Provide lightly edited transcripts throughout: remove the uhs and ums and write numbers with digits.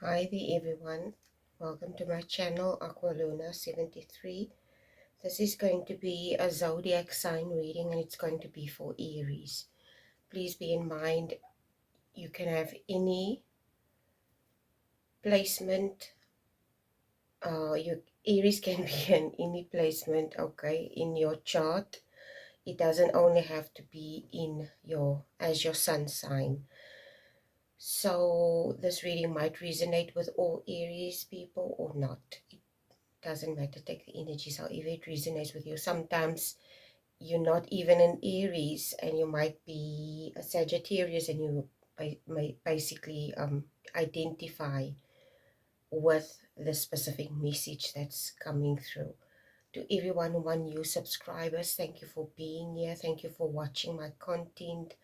Hi there everyone, welcome to my channel Aqualuna73. This is going to be a zodiac sign reading and it's going to be for Aries. Please be in mind you can have any placement, Aries can be in any placement, okay, in your chart. It doesn't only have to be in as your sun sign. So this reading might resonate with all Aries people or not. It doesn't matter, take the energies however it resonates with you. Sometimes you're not even an Aries and you might be a Sagittarius and you may basically identify with the specific message that's coming through. To everyone, one new subscribers, thank you for being here, thank you for watching my content,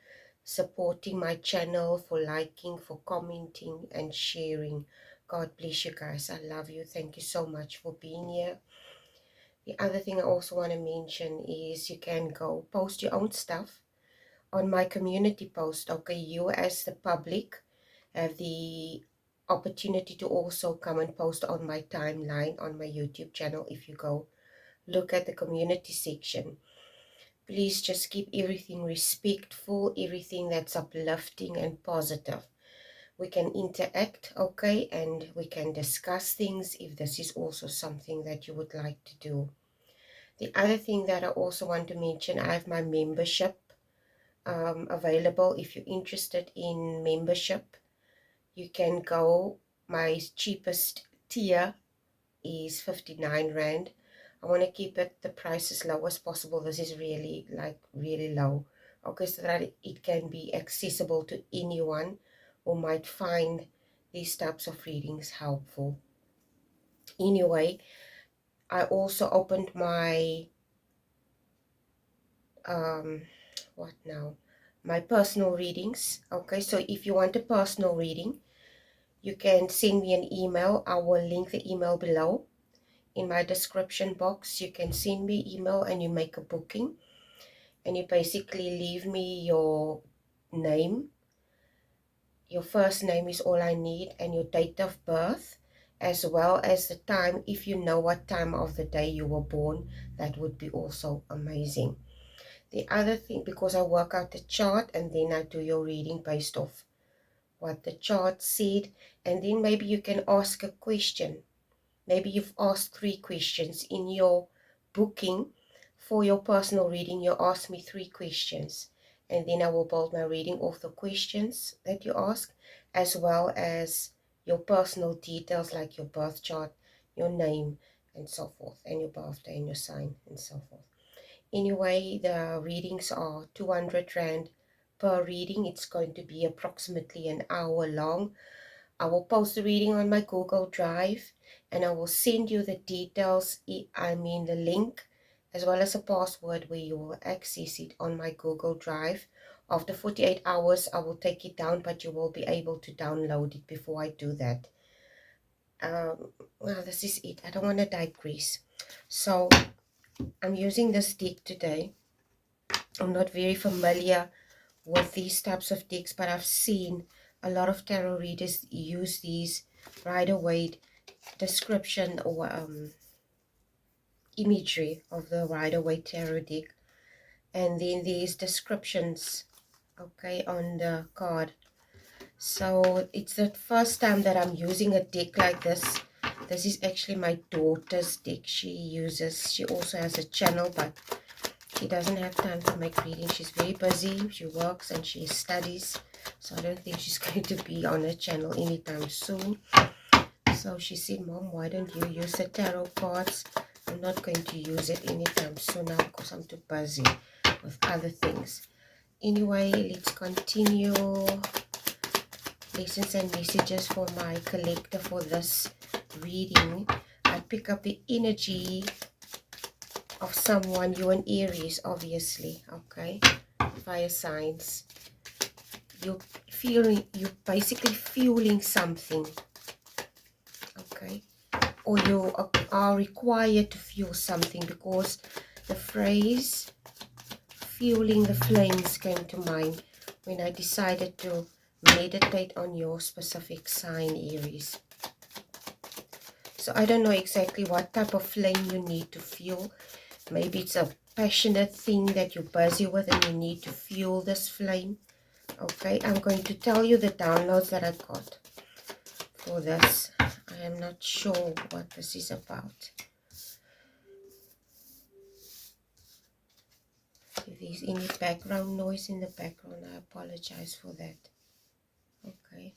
supporting my channel, for liking, for commenting and sharing. God bless you guys, I love you, thank you so much for being here. The other thing I also want to mention is you can go post your own stuff on my community post. Okay, you as the public have the opportunity to also come and post on my timeline on my YouTube channel. If you go look at the community section, please just keep everything respectful, everything that's uplifting and positive. We can interact, okay, and we can discuss things if this is also something that you would like to do. The other thing that I also want to mention, I have my membership available. If you're interested in membership, you can go. My cheapest tier is 59 Rand. I want to keep the price as low as possible. This is really really low, okay, so that it can be accessible to anyone who might find these types of readings helpful. Anyway, I also opened my what now, my personal readings. Okay, so if you want a personal reading, you can send me an email. I will link the email below in my description box. You can send me email and you make a booking, and you basically leave me your name. Your first name is all I need, and your date of birth, as well as the time. If you know what time of the day you were born, that would be also amazing. The other thing, because I work out the chart and then I do your reading based off what the chart said, and then maybe you can ask a question. Maybe you've asked 3 questions in your booking for your personal reading. You ask me 3 questions, and then I will build my reading off the questions that you ask, as well as your personal details like your birth chart, your name, and so forth, and your birthday and your sign, and so forth. Anyway, the readings are 200 Rand per reading. It's going to be approximately an hour long. I will post the reading on my Google Drive, and I will send you the details, the link, as well as a password where you will access it on my Google Drive. After 48 hours, I will take it down, but you will be able to download it before I do that. Well, this is it. I don't want to digress. So I'm using this deck today. I'm not very familiar with these types of decks, but I've seen a lot of tarot readers use these Rider-Waite description or imagery of the Rider-Waite tarot deck, and then these descriptions, okay, on the card. So it's the first time that I'm using a deck like this. This is actually my daughter's deck. She also has a channel, but she doesn't have time to make readings. She's very busy. She works and she studies. So I don't think she's going to be on her channel anytime soon. So she said, Mom, why don't you use the tarot cards? I'm not going to use it anytime soon now because I'm too busy with other things. Anyway, let's continue. Lessons and messages for my collector for this reading. I pick up the energy of someone, you and Aries, obviously, okay, fire signs. You're basically fueling something, okay, or you are required to fuel something, because the phrase fueling the flames came to mind when I decided to meditate on your specific sign, Aries. So I don't know exactly what type of flame you need to fuel. Maybe it's a passionate thing that you're busy with and you need to fuel this flame. Okay, I'm going to tell you the downloads that I got for this. I am not sure what this is about. If there's any background noise in the background, I apologize for that. Okay.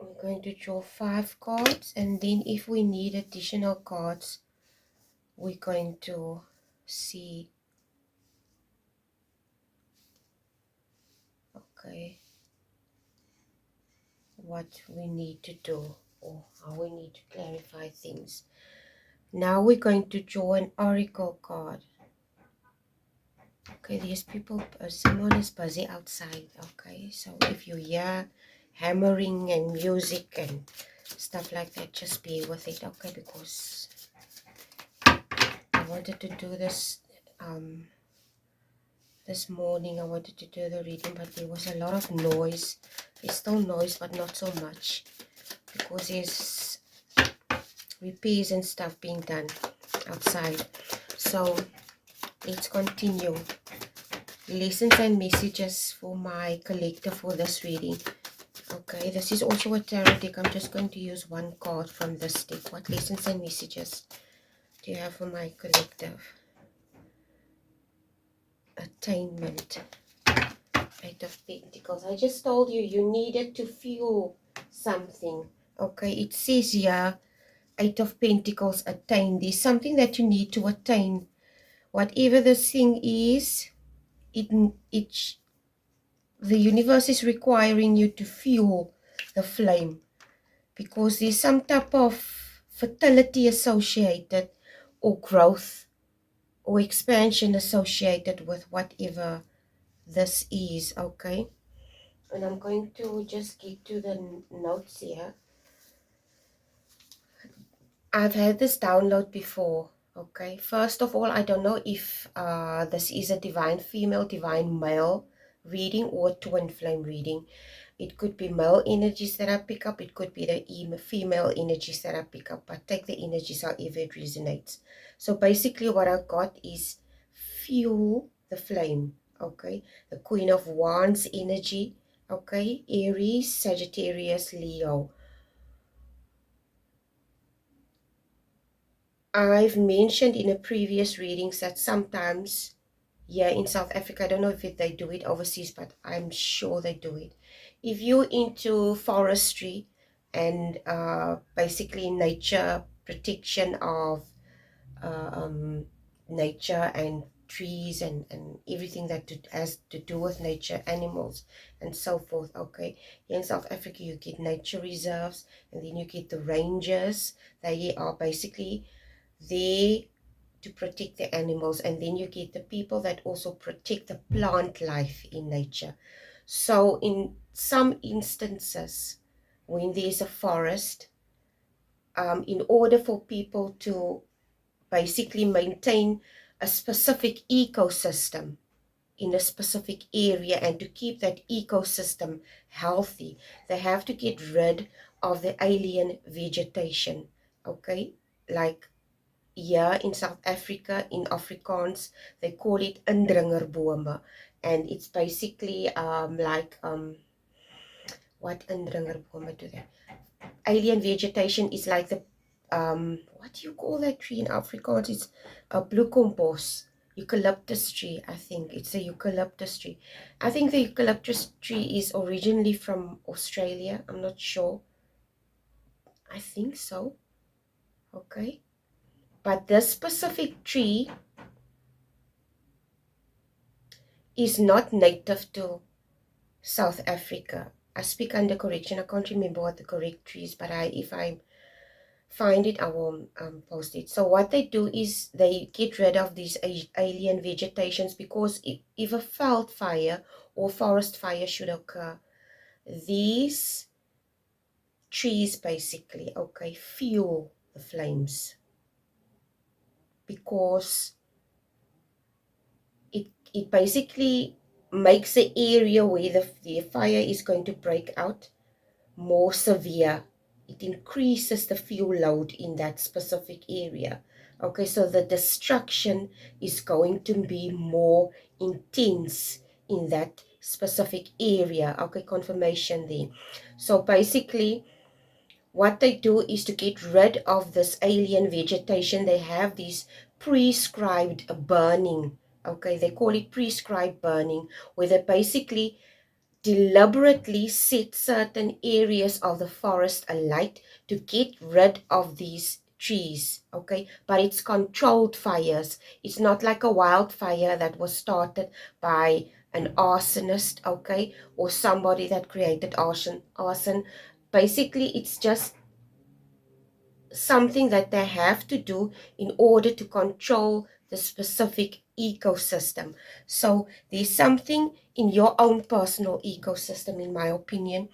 We're going to draw 5 cards, and then if we need additional cards, we're going to see. Okay, what we need to do or how we need to clarify things. Now we're going to draw an oracle card. Okay, these people, someone is busy outside. Okay, so if you hear hammering and music and stuff like that, just be with it. Okay, because I wanted to do this this morning. I wanted to do the reading, but there was a lot of noise. There's still noise, but not so much, because there's repairs and stuff being done outside. So let's continue. Lessons and messages for my collector for this reading. Okay, this is also a tarot deck. I'm just going to use one card from this deck. What lessons and messages do you have for my collective? Attainment. 8 of Pentacles. I just told you, you needed to fuel something. Okay, it says here, 8 of Pentacles, attain. There's something that you need to attain. Whatever this thing is, the universe is requiring you to fuel the flame, because there's some type of fertility associated, or growth or expansion associated with whatever this is. Okay, and I'm going to just get to the notes here. I've had this download before. Okay, first of all, I don't know if this is a divine female, divine male reading, or twin flame reading. It could be male energies that I pick up. It could be the female energies that I pick up. But take the energies however it resonates. So basically what I got is fuel the flame. Okay. The Queen of Wands energy. Okay. Aries, Sagittarius, Leo. I've mentioned in a previous readings that sometimes here in South Africa, I don't know if they do it overseas, but I'm sure they do it. If you're into forestry and basically nature, protection of nature and trees and everything that has to do with nature, animals and so forth. Okay, here in South Africa you get nature reserves, and then you get the rangers. They are basically there to protect the animals, and then you get the people that also protect the plant life in nature. So in some instances, when there's a forest, in order for people to basically maintain a specific ecosystem in a specific area and to keep that ecosystem healthy, they have to get rid of the alien vegetation. Okay, like here in South Africa, in Afrikaans, they call it indringerbome, and it's basically what indringerbome do they? Alien vegetation is like the what do you call that tree in Afrikaans? It's a bloekompos, eucalyptus tree. I think it's a eucalyptus tree. I think the eucalyptus tree is originally from Australia. I'm not sure. I think so. Okay, but this specific tree is not native to South Africa. I speak under correction. I can't remember what the correct tree is, but if I find it, I will post it. So what they do is they get rid of these alien vegetations, because if a veld fire or forest fire should occur, these trees basically, okay, fuel the flames, because it basically makes the area where the fire is going to break out more severe. It increases the fuel load in that specific area. Okay, so the destruction is going to be more intense in that specific area. Okay, confirmation there. So basically, what they do is to get rid of this alien vegetation. They have these prescribed burning. Okay, they call it prescribed burning, where they basically deliberately set certain areas of the forest alight to get rid of these trees. Okay, but it's controlled fires. It's not like a wildfire that was started by an arsonist, okay, or somebody that created arson. Basically, it's just something that they have to do in order to control the specific ecosystem. So there's something in your own personal ecosystem, in my opinion,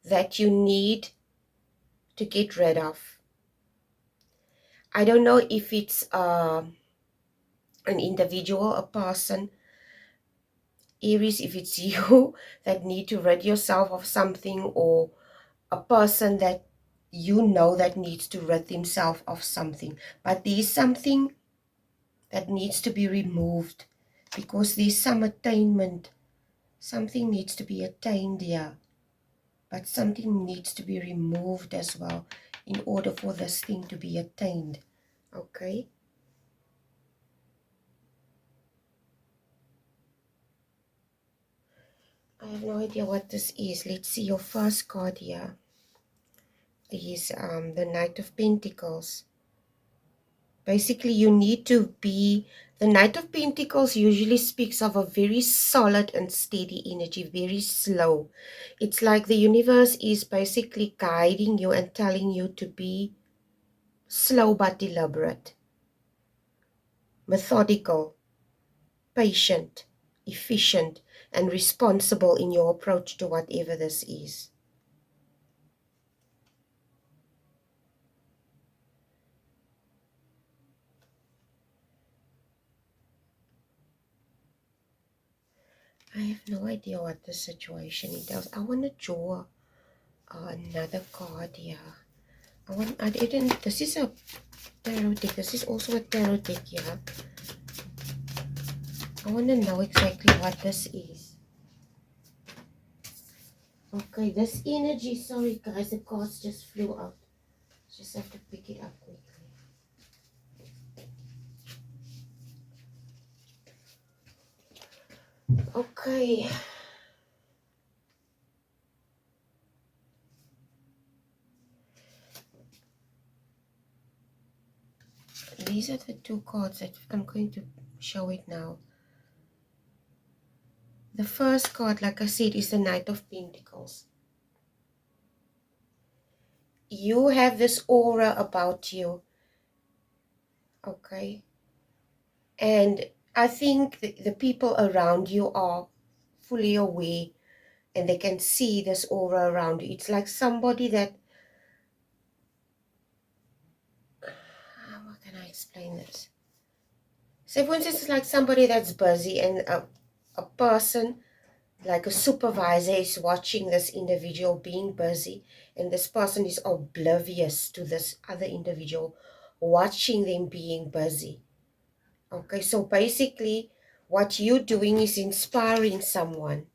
that you need to get rid of. I don't know if it's an individual, a person, Aries, if it's you that need to rid yourself of something, or a person that you know that needs to rid themselves of something. But there's something that needs to be removed, because there's some attainment. Something needs to be attained here, but something needs to be removed as well in order for this thing to be attained. Okay? I have no idea what this is. Let's see. Your first card here is the Knight of Pentacles. Basically, you need to be... The Knight of Pentacles usually speaks of a very solid and steady energy, very slow. It's like the universe is basically guiding you and telling you to be slow but deliberate, methodical, patient, efficient, and responsible in your approach to whatever this is. I have no idea what the situation entails. I want to draw another card here. I didn't... This is a tarot deck. This is also a tarot deck here. I want to know exactly what this is. Okay, this energy... Sorry guys, the cards just flew out. Just have to pick it up quickly. Okay. These are the two cards that I'm going to show it now. The first card, like I said, is the Knight of Pentacles. You have this aura about you. Okay. And I think the people around you are fully aware, and they can see this aura around you. It's like somebody that... How can I explain this? So for instance, it's like somebody that's busy, and a person, like a supervisor, is watching this individual being busy, and this person is oblivious to this other individual, watching them being busy. Okay, so basically what you're doing is inspiring someone.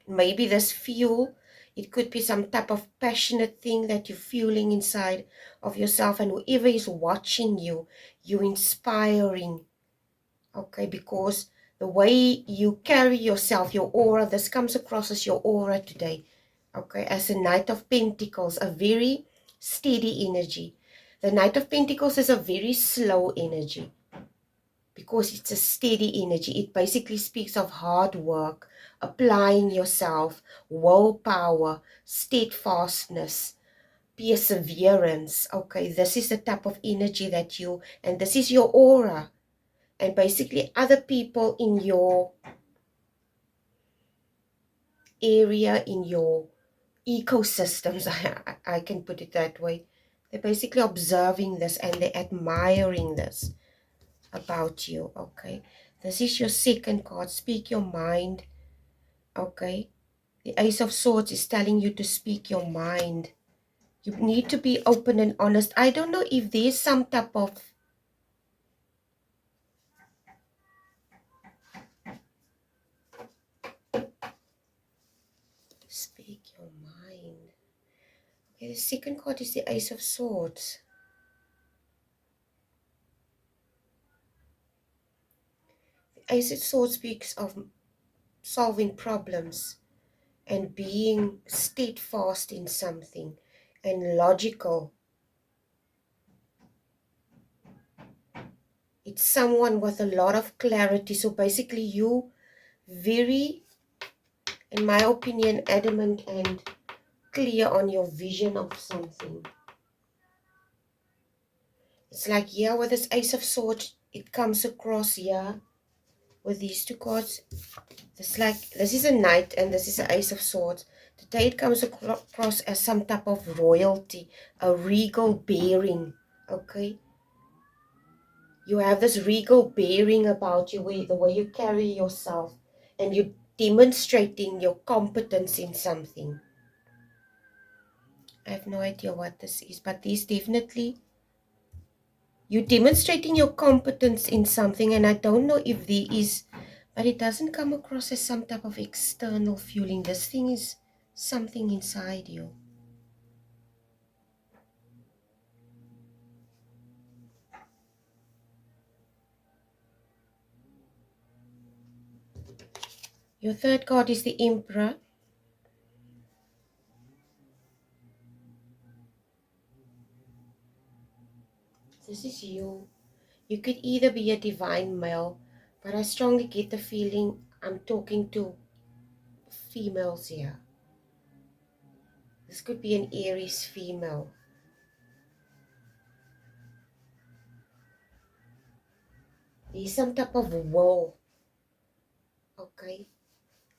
Maybe this fuel, it could be some type of passionate thing that you're fueling inside of yourself, and whoever is watching you, you're inspiring. Okay, because the way you carry yourself, your aura, this comes across as your aura today. Okay, as a Knight of Pentacles, a very steady energy. The Knight of Pentacles is a very slow energy, because it's a steady energy. It basically speaks of hard work, applying yourself, willpower, steadfastness, perseverance. Okay, this is the type of energy that you... And this is your aura. And basically other people in your area, in your ecosystems, I can put it that way, they're basically observing this and they're admiring this about you. Okay, This is your second card. Speak your mind. Okay. The Ace of Swords is telling you to speak your mind. You need to be open and honest. I don't know if there's some type of speak your mind. Okay, the second card is the Ace of Swords. The Ace of Swords speaks of solving problems and being steadfast in something and logical. It's someone with a lot of clarity. So basically you very, in my opinion, adamant and clear on your vision of something. It's like here with this Ace of Swords, it comes across here with these two cards. It's like this is a knight and this is an Ace of Swords. Today it comes across as some type of royalty, a regal bearing. Okay, you have this regal bearing about you, the way you carry yourself, and you're demonstrating your competence in something. I have no idea what this is, but this definitely, you're demonstrating your competence in something, and I don't know if there is, but it doesn't come across as some type of external fueling. This thing is something inside you. Your third card is the Emperor. This is you. You could either be a divine male, but I strongly get the feeling I'm talking to females here. This could be an Aries female. There's some type of will, okay,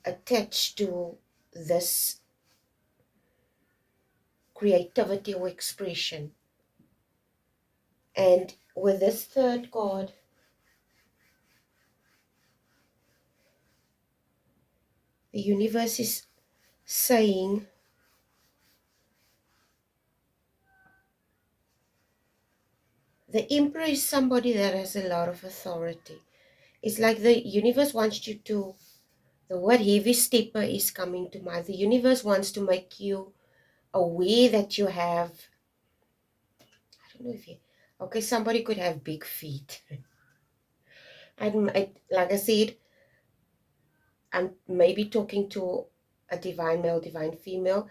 attached to this creativity or expression. And with this third card, the universe is saying the Emperor is somebody that has a lot of authority. It's like the universe wants you to, the word heavy stepper is coming to mind. The universe wants to make you aware that you have, I don't know if you, okay, somebody could have big feet. Like I said, I'm maybe talking to a divine male, divine female,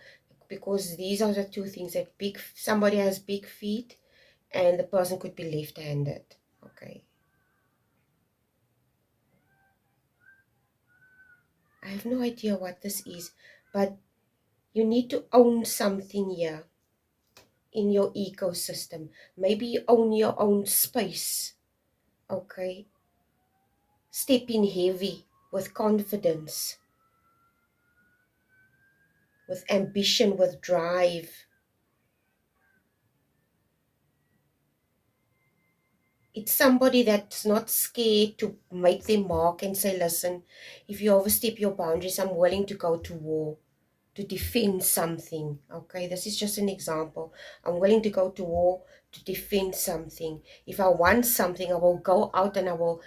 because these are the two things that somebody has big feet and the person could be left-handed. Okay. I have no idea what this is, but you need to own something here in your ecosystem. Maybe you own your own space. Okay. Step in heavy with confidence, with ambition, with drive. It's somebody that's not scared to make their mark and say, listen, if you overstep your boundaries, I'm willing to go to war to defend something. Okay, this is just an example. I'm willing to go to war to defend something. If I want something, I will go out and I will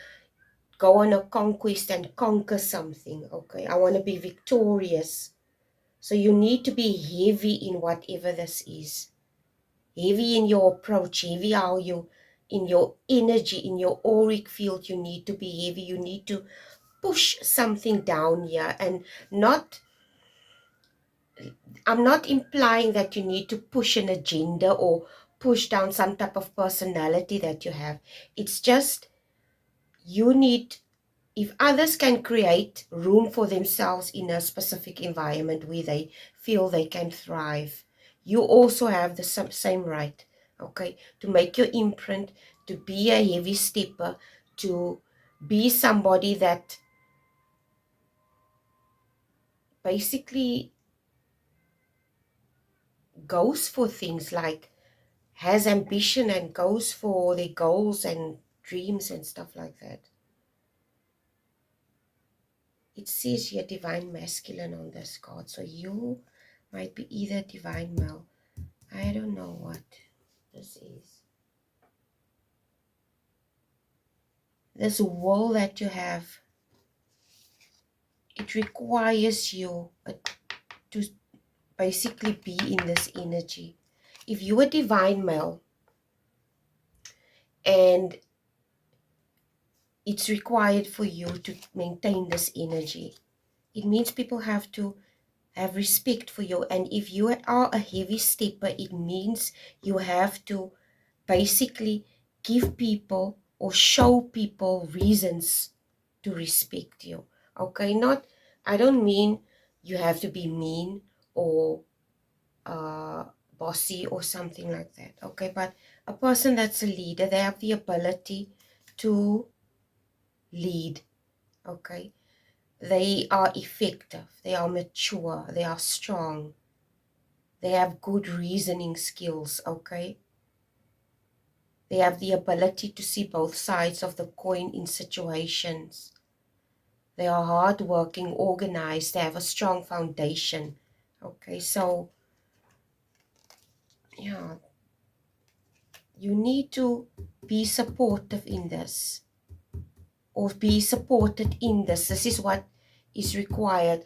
go on a conquest and conquer something. Okay, I want to be victorious. So you need to be heavy in whatever this is. Heavy in your approach, heavy how you, in your energy, in your auric field, you need to be heavy. You need to push something down here, and not, I'm not implying that you need to push an agenda or push down some type of personality that you have. It's just you need, if others can create room for themselves in a specific environment where they feel they can thrive, you also have the same right, okay, to make your imprint, to be a heavy stepper, to be somebody that basically goes for things, like has ambition and goes for their goals and dreams and stuff like that. It says here divine masculine on this card. So you might be either divine male. I don't know what this is. This will that you have, it requires you to basically be in this energy. If you are divine male and it's required for you to maintain this energy, it means people have to have respect for you. And if you are a heavy stepper, it means you have to basically give people or show people reasons to respect you. Okay, not, I don't mean you have to be mean or bossy or something like that. Okay, but a person that's a leader, they have the ability to lead. Okay, they are effective, they are mature, they are strong, they have good reasoning skills. Okay, they have the ability to see both sides of the coin in situations. They are hardworking, organized, they have a strong foundation. Okay, so yeah, you need to be supportive in this, or be supported in this. This is what is required.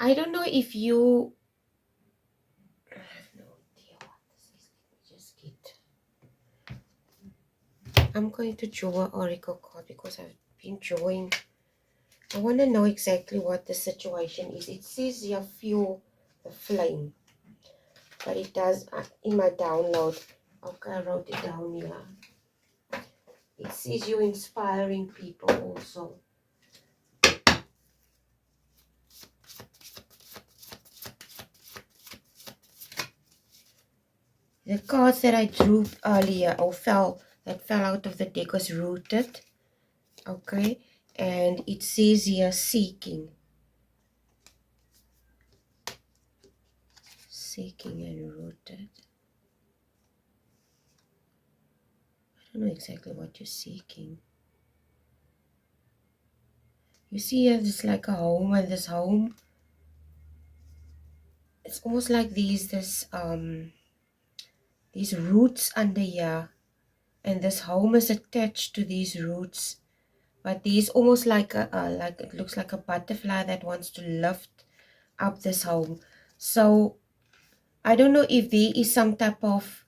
I don't know if you, I have no idea what this is. Let me just get, I'm going to draw an oracle card because I've been drawing. I want to know exactly what the situation is. It says here fuel the flame, but it does in my download. Okay, I wrote it down here. It says you're inspiring people also. The cards that I drew earlier, or that fell out of the deck, was rooted. Okay, and it says here seeking and rooted. I don't know exactly what you're seeking. You see here, it's like a home, and this home, it's almost like these roots under here, and this home is attached to these roots. But there's almost like like it looks like a butterfly that wants to lift up this home. So I don't know if there is some type of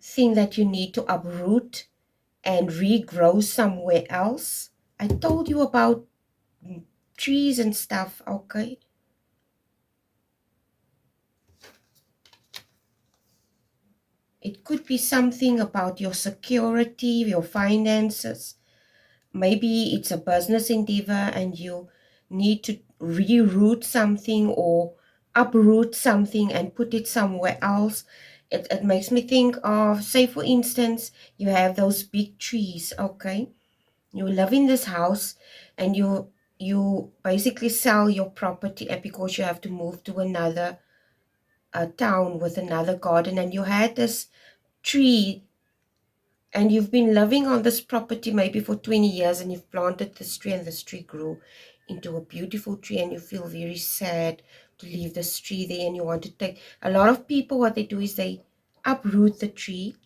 thing that you need to uproot and regrow somewhere else. I told you about trees and stuff, okay? It could be something about your security, your finances. Maybe it's a business endeavor and you need to reroot something or uproot something and put it somewhere else. It makes me think of, say for instance, you have those big trees, okay? You live in this house and you basically sell your property because you have to move to another town with another garden, and you had this tree and you've been living on this property maybe for 20 years, and you've planted this tree, and this tree grew into a beautiful tree, and you feel very sad to leave this tree there, and you want to take, a lot of people, what they do is they uproot the tree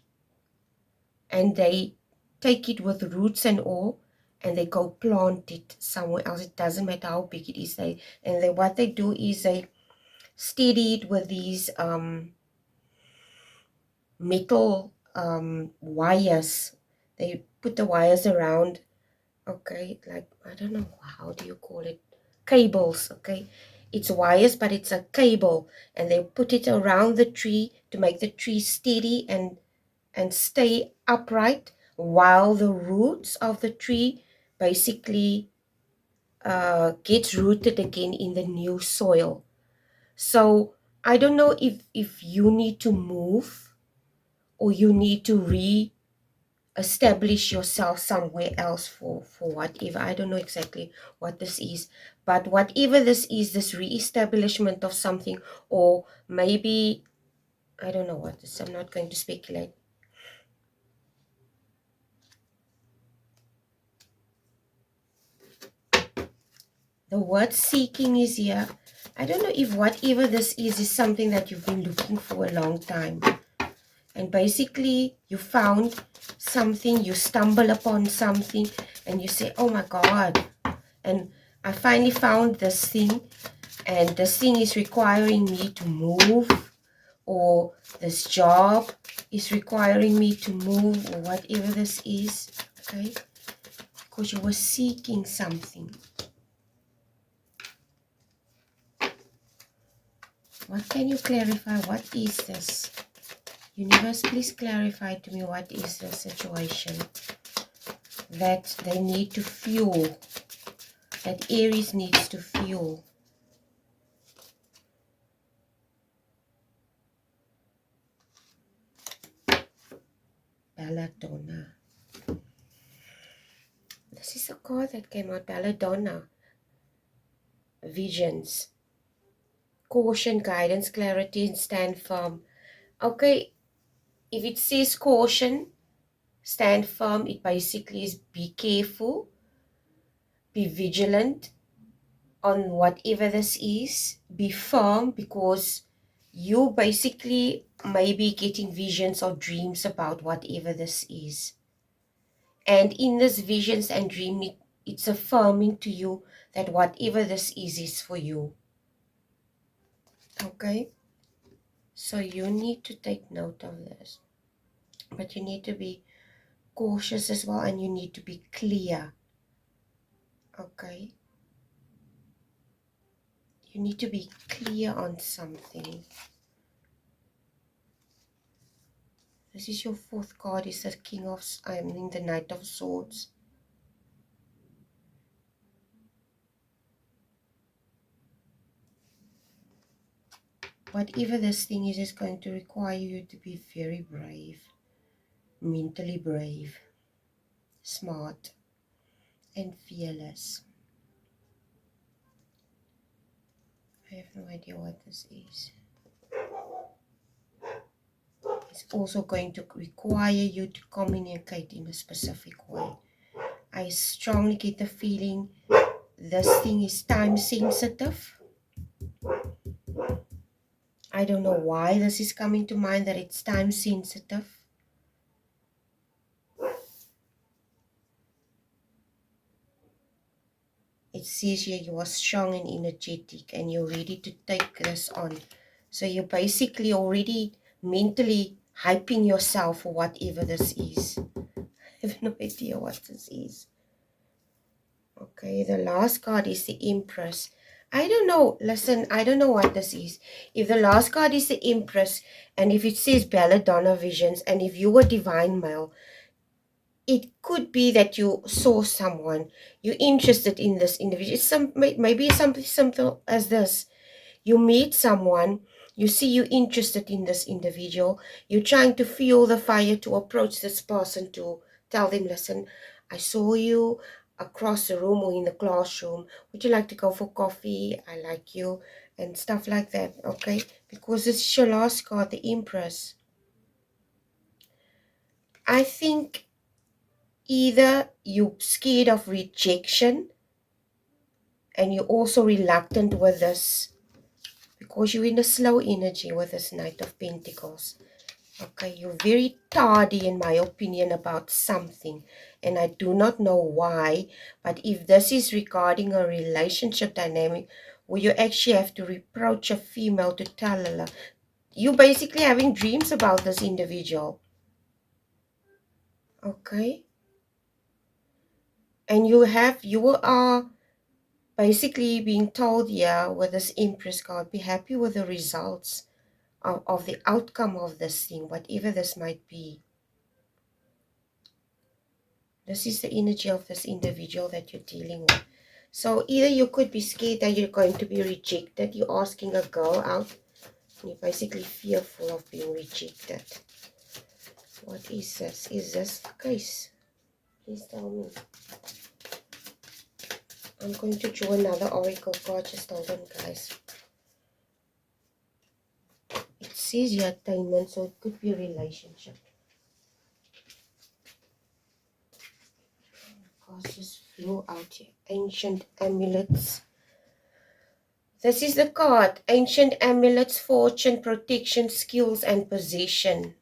and they take it with roots and all, and they go plant it somewhere else. It doesn't matter how big it is. What they do is they steady it with these metal wires. They put the wires around, okay, like, I don't know, how do you call it, cables, okay? It's wires, but it's a cable, and they put it around the tree to make the tree steady and stay upright while the roots of the tree basically gets rooted again in the new soil. So I don't know if you need to move or you need to establish yourself somewhere else for whatever. I don't know exactly what this is, but whatever this is, this re-establishment of something, or maybe, I don't know what this, I'm not going to speculate. The word seeking is here. I don't know if whatever this is something that you've been looking for a long time. And basically, you found something, you stumble upon something, and you say, oh my God. And I finally found this thing, and this thing is requiring me to move, or this job is requiring me to move, or whatever this is, okay? Because you were seeking something. What can you clarify? What is this? Universe, please clarify to me what is the situation that they need to fuel, that Aries needs to fuel. Belladonna. This is a card that came out, Belladonna. Visions. Caution, guidance, clarity, and stand firm. Okay, if it says caution, stand firm, it basically is be careful, be vigilant on whatever this is, be firm, because you basically may be getting visions or dreams about whatever this is. And in this visions and dream, it's affirming to you that whatever this is for you. Okay? So you need to take note of this. But you need to be cautious as well, and you need to be clear. Okay? You need to be clear on something. This is your fourth card, is the King of, I mean the Knight of Swords. Whatever this thing is going to require you to be very brave, mentally brave, smart, and fearless. I have no idea what this is. It's also going to require you to communicate in a specific way. I strongly get the feeling this thing is time sensitive. I don't know why this is coming to mind, that it's time sensitive. It says here you are strong and energetic and you're ready to take this on. So you're basically already mentally hyping yourself for whatever this is. I have no idea what this is. Okay, the last card is the Empress. I don't know. Listen, I don't know what this is. If the last card is the Empress, and if it says Belladonna Visions, and if you were divine male, it could be that you saw someone, you're interested in this individual. It's maybe something simple as this. You meet someone, you see you're interested in this individual, you're trying to fuel the fire to approach this person to tell them, listen, I saw you across the room or in the classroom. Would you like to go for coffee? I like you, and stuff like that, okay? Because this is your last card, the Empress. I think either you're scared of rejection and you're also reluctant with this because you're in a slow energy with this Knight of Pentacles. Okay, you're very tardy in my opinion about something, and I do not know why, but if this is regarding a relationship dynamic where you actually have to reproach a female to tell her, you're basically having dreams about this individual. Okay, and you are basically being told here with this Empress card, be happy with the results of the outcome of this thing, whatever this might be. This is the energy of this individual that you're dealing with. So either you could be scared that you're going to be rejected. You're asking a girl out. And you're basically fearful of being rejected. What is this? Is this the case? Please tell me. I'm going to draw another oracle card. Just hold on, guys. It says your attainment, so it could be a relationship. Cards just flew out here. Ancient amulets. This is the card. Ancient amulets, fortune, protection, skills, and position.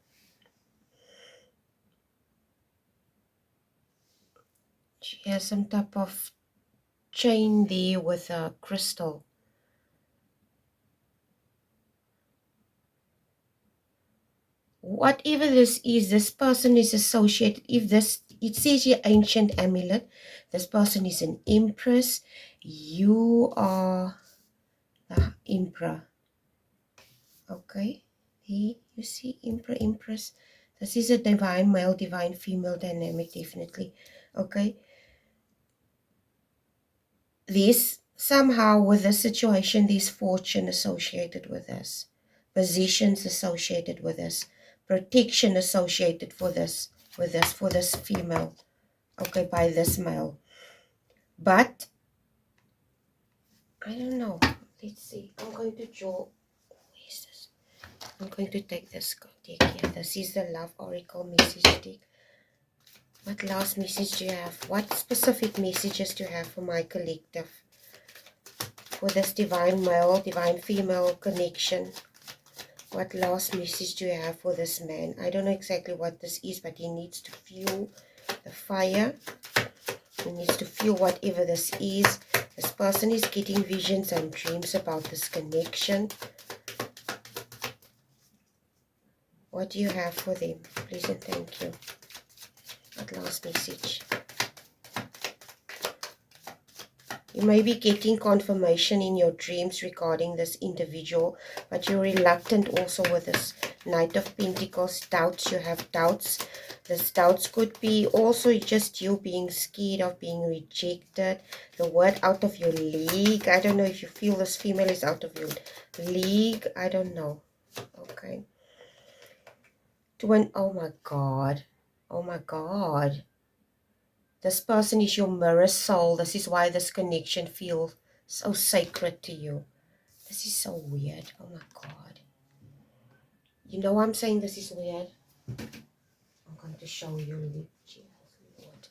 She has some type of chain there with a crystal. Whatever this is, this person is associated. If this, it says here ancient amulet, this person is an empress. You are the emperor. Okay, here you see emperor, empress. This is a divine male, divine female dynamic, definitely. Okay, this somehow with this situation, there's fortune associated with this, positions associated with this, protection associated for this, with this, for this female. Okay, by this male. But I don't know. Let's see. I'm going to draw. Where is this? I'm going to take this deck here. This is the Love Oracle message deck. What last message do you have? What specific messages do you have for my collective? For this divine male, divine female connection. What last message do you have for this man? I don't know exactly what this is, but he needs to feel the fire. He needs to feel whatever this is. This person is getting visions and dreams about this connection. What do you have for them? Please and thank you. What last message? You may be getting confirmation in your dreams regarding this individual, but you're reluctant also with this Knight of Pentacles. Doubts, you have doubts. This doubts could be also just you being scared of being rejected. The word out of your league. I don't know if you feel this female is out of your league. I don't know. Okay. Twin, oh my God. Oh my God. This person is your mirror soul. This is why this connection feels so sacred to you. This is so weird. Oh my God. You know I'm saying this is weird? I'm going to show you. Lord.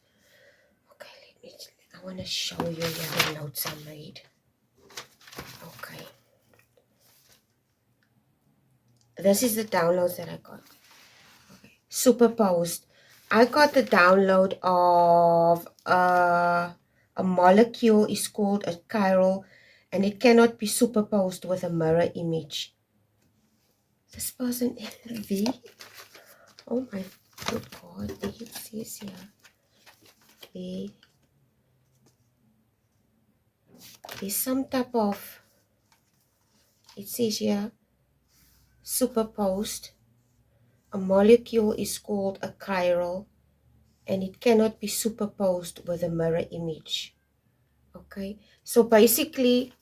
Okay, I want to show you the notes I made. Okay. This is the downloads that I got. Okay. Superposed. I got the download of a molecule is called a chiral, and it cannot be superposed with a mirror image. This person, V. Oh my good God, it says here. There's some type of, it says here, superposed. A molecule is called a chiral, and it cannot be superposed with a mirror image. Okay, so basically,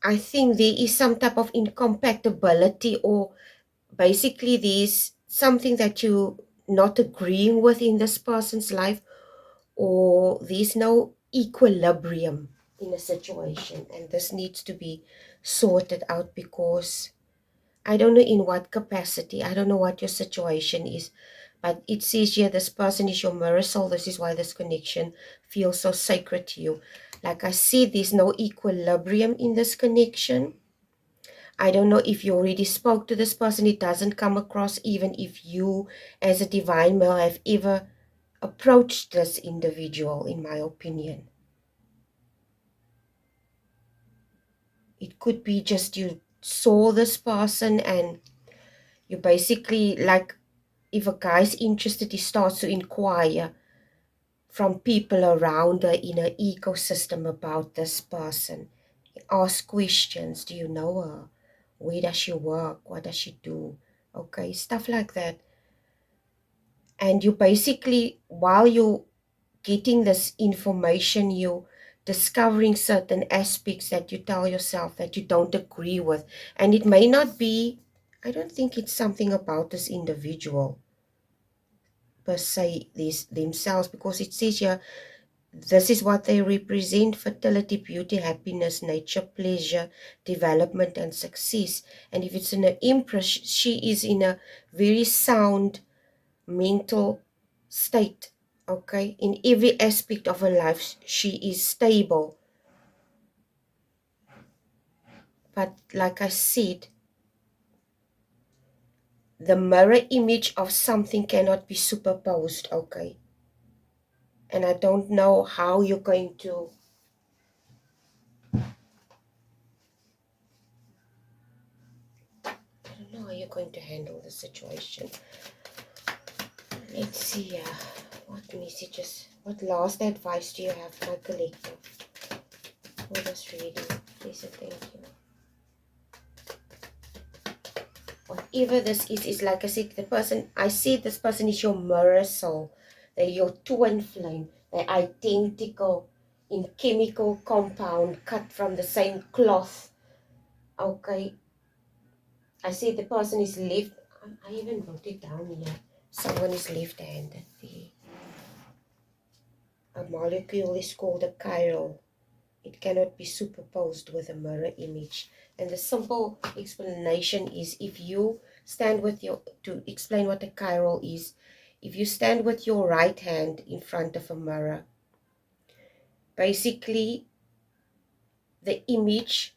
I think there is some type of incompatibility, or basically there's something that you not agreeing with in this person's life, or there's no equilibrium in a situation, and this needs to be sorted out, because I don't know in what capacity, I don't know what your situation is, but it says here this person is your mirror soul. This is why this connection feels so sacred to you. Like I said, there's no equilibrium in this connection. I don't know if you already spoke to this person. It doesn't come across, even if you as a divine male have ever approached this individual, in my opinion. It could be just you saw this person and you basically, like, if a guy's interested, he starts to inquire from people around her in her ecosystem about this person. He asks questions. Do you know her? Where does she work? What does she do? Okay, stuff like that. And you basically, while you're getting this information, you discovering certain aspects that you tell yourself that you don't agree with. And it may not be, I don't think it's something about this individual per se, themselves, because it says here, this is what they represent: fertility, beauty, happiness, nature, pleasure, development, and success. And if it's in an empress, she is in a very sound mental state. Okay, in every aspect of her life, she is stable. But like I said, the mirror image of something cannot be superposed, okay? And I don't know how you're going to... I don't know how you're going to handle the situation. Let's see, what messages, what last advice do you have, my collective, for this reading? Please and thank you. Whatever this is like I said, the person, I said this person is your mirror soul. They're your twin flame. They're identical in chemical compound, cut from the same cloth. Okay. I said the person is left, I even wrote it down here. Someone is left-handed. A molecule is called a chiral. It cannot be superposed with a mirror image. And the simple explanation is, if you stand with your, to explain what a chiral is, if you stand with your right hand in front of a mirror, basically the image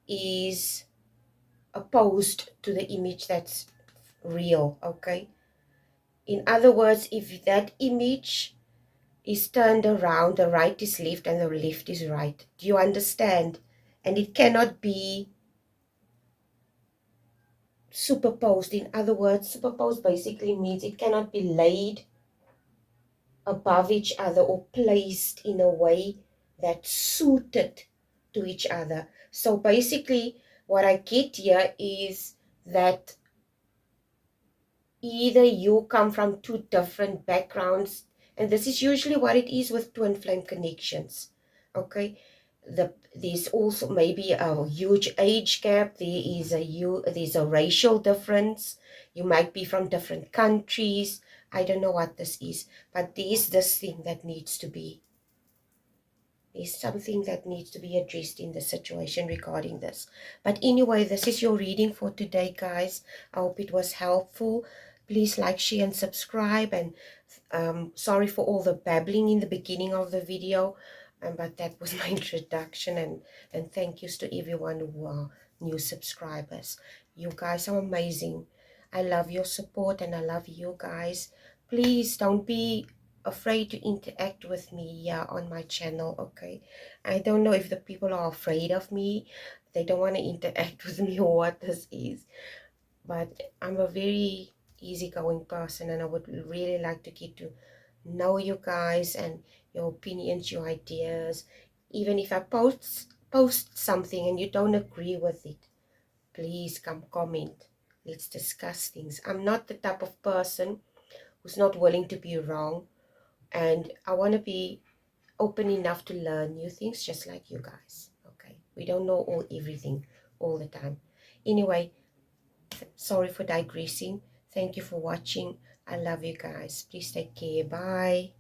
is opposed to the image that's real, okay? In other words, if that image is turned around, the right is left and the left is right. Do you understand? And it cannot be superposed. In other words, superposed basically means it cannot be laid above each other or placed in a way that's suited to each other. So basically what I get here is that either you come from two different backgrounds, and this is usually what it is with twin flame connections, okay? There's also maybe a huge age gap. There's a racial difference. You might be from different countries. I don't know what this is, but there's this thing that needs to be, there's something that needs to be addressed in the situation regarding this. But anyway, this is your reading for today, guys. I hope it was helpful. Please like, share, and subscribe. And sorry for all the babbling in the beginning of the video. But that was my introduction. And thank yous to everyone who are new subscribers. You guys are amazing. I love your support and I love you guys. Please don't be afraid to interact with me here on my channel, okay? I don't know if the people are afraid of me, they don't want to interact with me, or what this is, but I'm a very easygoing person and I would really like to get to know you guys and your opinions, your ideas. Even if I post something and you don't agree with it, please come comment. Let's discuss things. I'm not the type of person who's not willing to be wrong. And I want to be open enough to learn new things just like you guys. Okay. We don't know everything all the time. Anyway, sorry for digressing. Thank you for watching. I love you guys. Please take care. Bye.